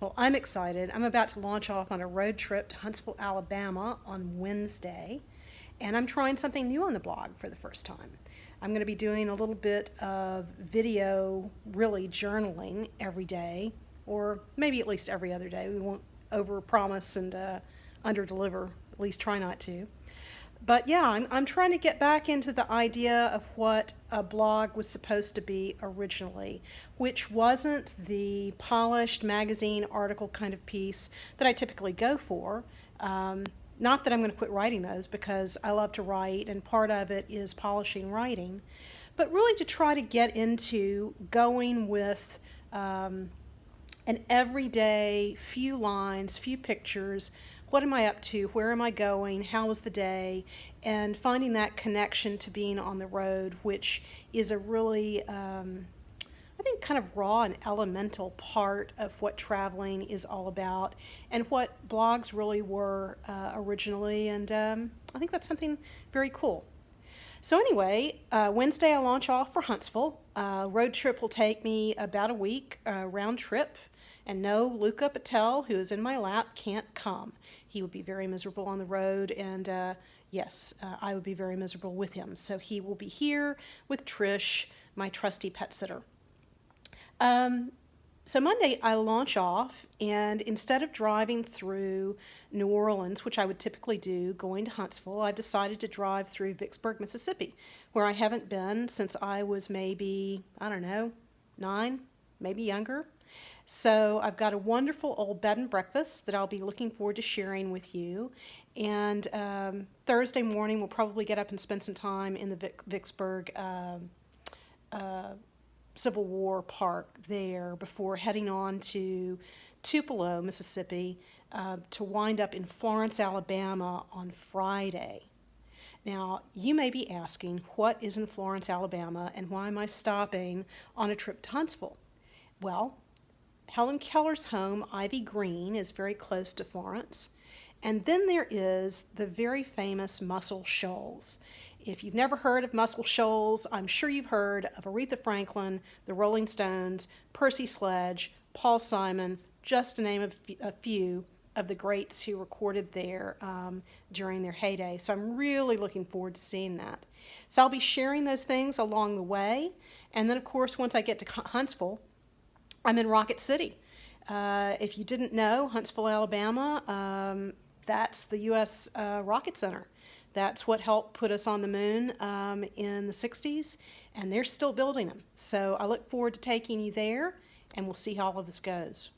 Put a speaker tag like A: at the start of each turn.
A: Well, I'm excited. I'm about to launch off on a road trip to Huntsville, Alabama on Wednesday, and I'm trying something new on the blog for the first time. I'm going to be doing a little bit of video, really journaling every day, or maybe at least every other day. We won't overpromise and underdeliver, at least try not to. But yeah, I'm trying to get back into the idea of what a blog was supposed to be originally, which wasn't the polished magazine article kind of piece that I typically go for. Not that I'm going to quit writing those because I love to write and part of it is polishing writing, but really to try to get into going with an everyday, few lines, few pictures. What am I up to? Where am I going? How was the day? And finding that connection to being on the road, which is a really, I think, kind of raw and elemental part of what traveling is all about and what blogs really were originally. And I think that's something very cool. So anyway, Wednesday I launch off for Huntsville. Road trip will take me about a week, round trip. And no, Luca Patel, who is in my lap, can't come. He would be very miserable on the road, and yes, I would be very miserable with him. So he will be here with Trish, my trusty pet sitter. So Monday I launch off, and instead of driving through New Orleans, which I would typically do, going to Huntsville, I decided to drive through Vicksburg, Mississippi, where I haven't been since I was maybe, I don't know, 9, maybe younger. So I've got a wonderful old bed and breakfast that I'll be looking forward to sharing with you. And Thursday morning we'll probably get up and spend some time in the Vicksburg Civil War Park there before heading on to Tupelo, Mississippi, to wind up in Florence, Alabama on Friday. Now, you may be asking, what is in Florence, Alabama, and why am I stopping on a trip to Huntsville? Well, Helen Keller's home, Ivy Green, is very close to Florence. And then there is the very famous Muscle Shoals. If you've never heard of Muscle Shoals, I'm sure you've heard of Aretha Franklin, the Rolling Stones, Percy Sledge, Paul Simon, just to name a few of the greats who recorded there during their heyday. So I'm really looking forward to seeing that. So I'll be sharing those things along the way. And then, of course, once I get to Huntsville, I'm in Rocket City. If you didn't know, Huntsville, Alabama, that's the U.S. Rocket Center. That's what helped put us on the moon in the 60s, and they're still building them. So I look forward to taking you there, and we'll see how all of this goes.